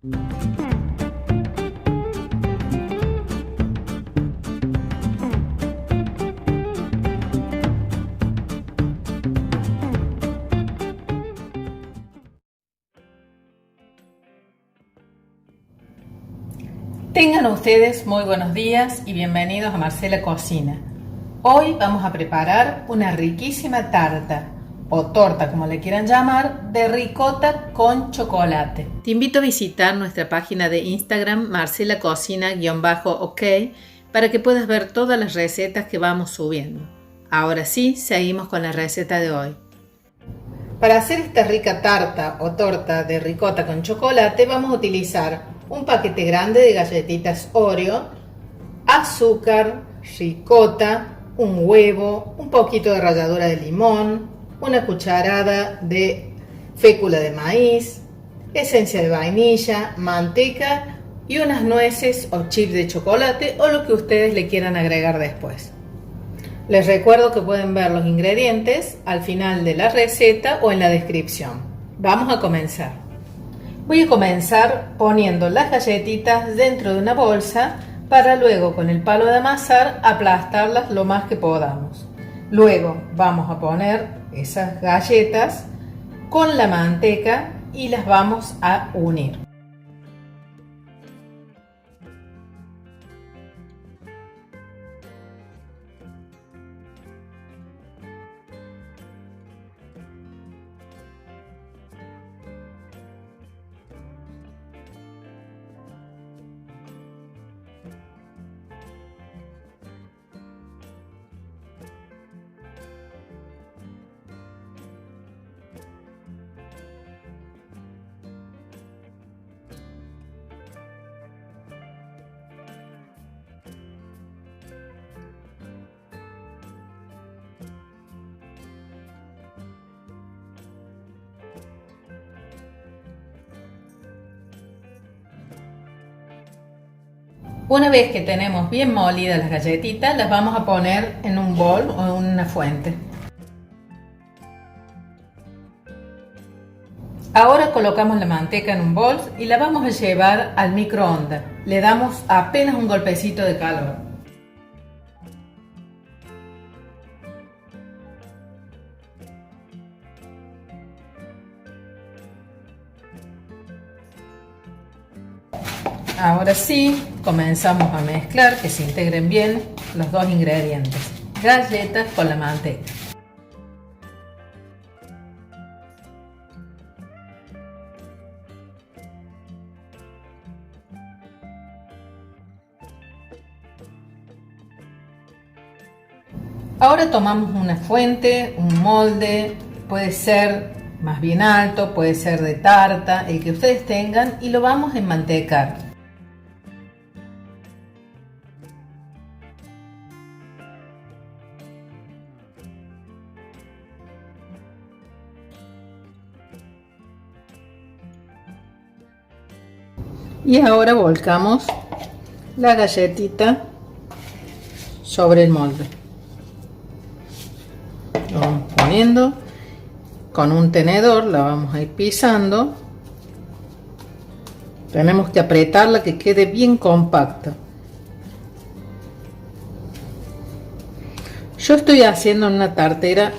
Tengan ustedes muy buenos días y bienvenidos a Marcela Cocina. Hoy vamos a preparar una riquísima tarta o torta, como le quieran llamar, de ricota con chocolate. Te invito a visitar nuestra página de Instagram Marcela Cocina_ok para que puedas ver todas las recetas que vamos subiendo. Ahora sí, seguimos con la receta de hoy. Para hacer esta rica tarta o torta de ricota con chocolate vamos a utilizar un paquete grande de galletitas Oreo, azúcar, ricota, un huevo, un poquito de ralladura de limón, una cucharada de fécula de maíz, esencia de vainilla, manteca y unas nueces o chips de chocolate o lo que ustedes le quieran agregar después. Les recuerdo que pueden ver los ingredientes al final de la receta o en la descripción. Vamos a comenzar. Voy a comenzar poniendo las galletitas dentro de una bolsa para luego con el palo de amasar aplastarlas lo más que podamos. Luego vamos a poner esas galletas con la manteca y las vamos a unir. Una vez que tenemos bien molidas las galletitas, las vamos a poner en un bol o en una fuente. Ahora colocamos la manteca en un bol y la vamos a llevar al microondas. Le damos apenas un golpecito de calor. Ahora sí, comenzamos a mezclar que se integren bien los dos ingredientes, galletas con la manteca. Ahora tomamos una fuente, un molde, puede ser más bien alto, puede ser de tarta, el que ustedes tengan, y lo vamos a enmantecar. Y ahora volcamos la galletita sobre el molde. Lo vamos poniendo con un tenedor, la vamos a ir pisando. Tenemos que apretarla que quede bien compacta. Yo estoy haciendo una tartera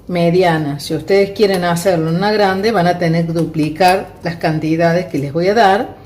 mediana. Si ustedes quieren hacerlo en una grande, van a tener que duplicar las cantidades que les voy a dar.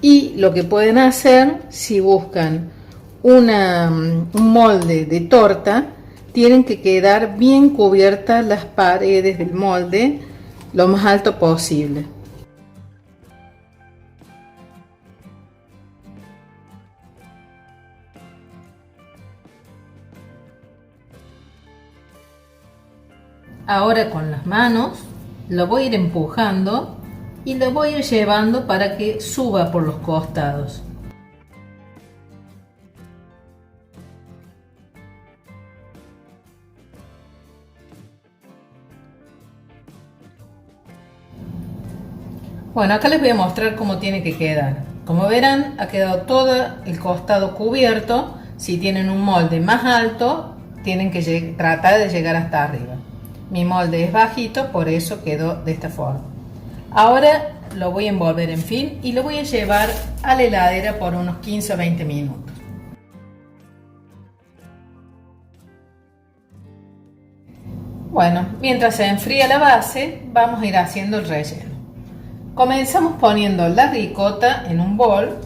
Y lo que pueden hacer, si buscan un molde de torta, tienen que quedar bien cubiertas las paredes del molde lo más alto posible. Ahora con las manos lo voy a ir empujando y lo voy a ir llevando para que suba por los costados. Bueno, acá les voy a mostrar cómo tiene que quedar. Como verán, ha quedado todo el costado cubierto. Si tienen un molde más alto, tienen que tratar de llegar hasta arriba. Mi molde es bajito, por eso quedó de esta forma. Ahora lo voy a envolver en film y lo voy a llevar a la heladera por unos 15 o 20 minutos. Bueno, mientras se enfría la base, vamos a ir haciendo el relleno. Comenzamos poniendo la ricota en un bol.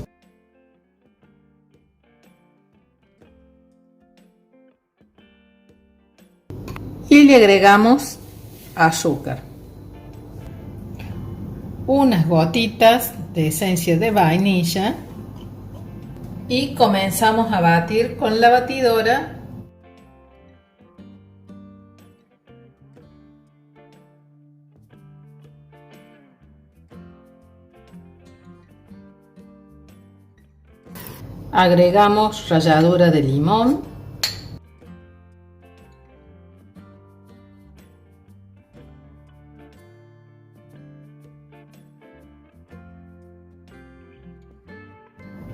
Y le agregamos azúcar. Unas gotitas de esencia de vainilla. Y comenzamos a batir con la batidora. Agregamos ralladura de limón.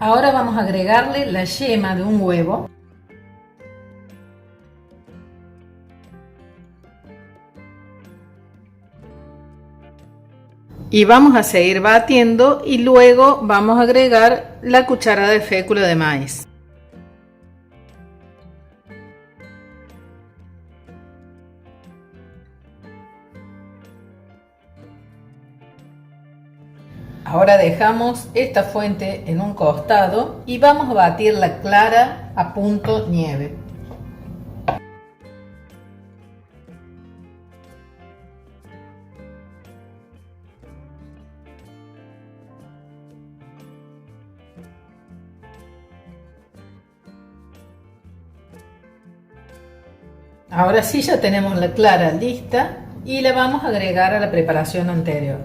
Ahora vamos a agregarle la yema de un huevo. Y vamos a seguir batiendo y luego vamos a agregar la cucharada de fécula de maíz. Ahora dejamos esta fuente en un costado y vamos a batir la clara a punto nieve. Ahora sí ya tenemos la clara lista y la vamos a agregar a la preparación anterior.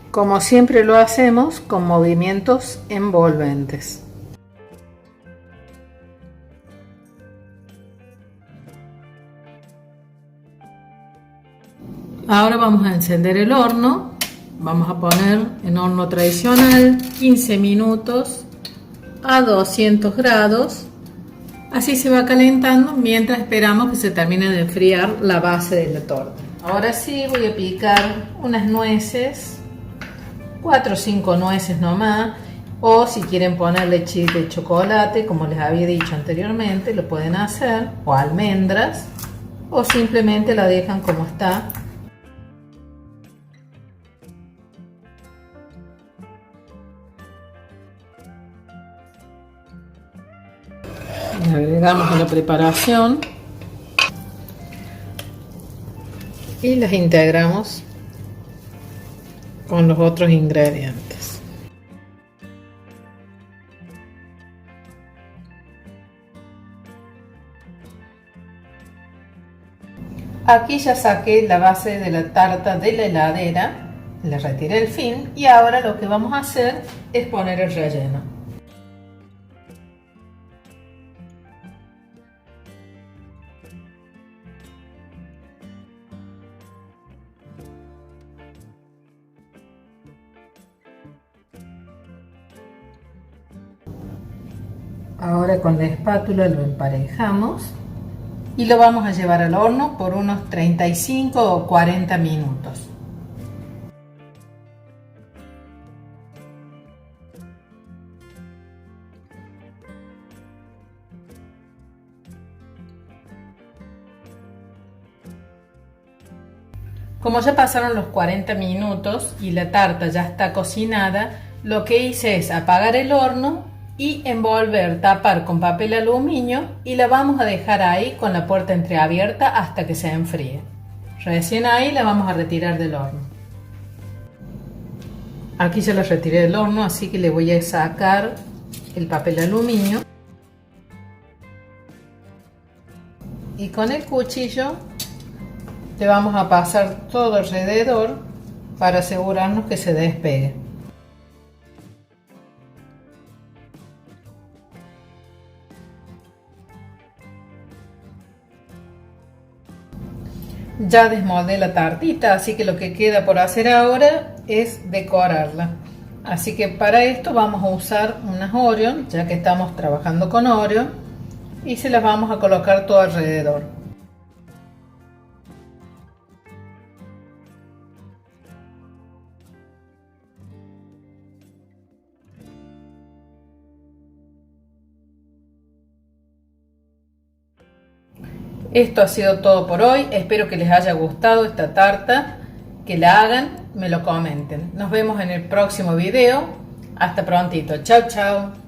Como siempre lo hacemos con movimientos envolventes. Ahora vamos a encender el horno. Vamos a poner en horno tradicional 15 minutos a 200 grados. Así se va calentando mientras esperamos que se termine de enfriar la base de la torta. Ahora sí voy a picar unas nueces, 4 o 5 nueces nomás, o si quieren ponerle chip de chocolate, como les había dicho anteriormente, lo pueden hacer, o almendras, o simplemente la dejan como está. Le agregamos a la preparación y las integramos con los otros ingredientes. Aquí ya saqué la base de la tarta de la heladera, le retiré el film y ahora lo que vamos a hacer es poner el relleno. Ahora con la espátula lo emparejamos y lo vamos a llevar al horno por unos 35 o 40 minutos. Como ya pasaron los 40 minutos y la tarta ya está cocinada, lo que hice es apagar el horno y envolver, tapar con papel aluminio y la vamos a dejar ahí con la puerta entreabierta hasta que se enfríe. Recién ahí la vamos a retirar del horno. Aquí ya la retiré del horno, así que le voy a sacar el papel aluminio y con el cuchillo le vamos a pasar todo alrededor para asegurarnos que se despegue. Ya desmoldé la tartita, así que lo que queda por hacer ahora es decorarla. Así que para esto vamos a usar unas Oreo, ya que estamos trabajando con Oreo. y se las vamos a colocar todo alrededor. Esto ha sido todo por hoy, espero que les haya gustado esta tarta, que la hagan, me lo comenten. Nos vemos en el próximo video, hasta prontito, chao chao.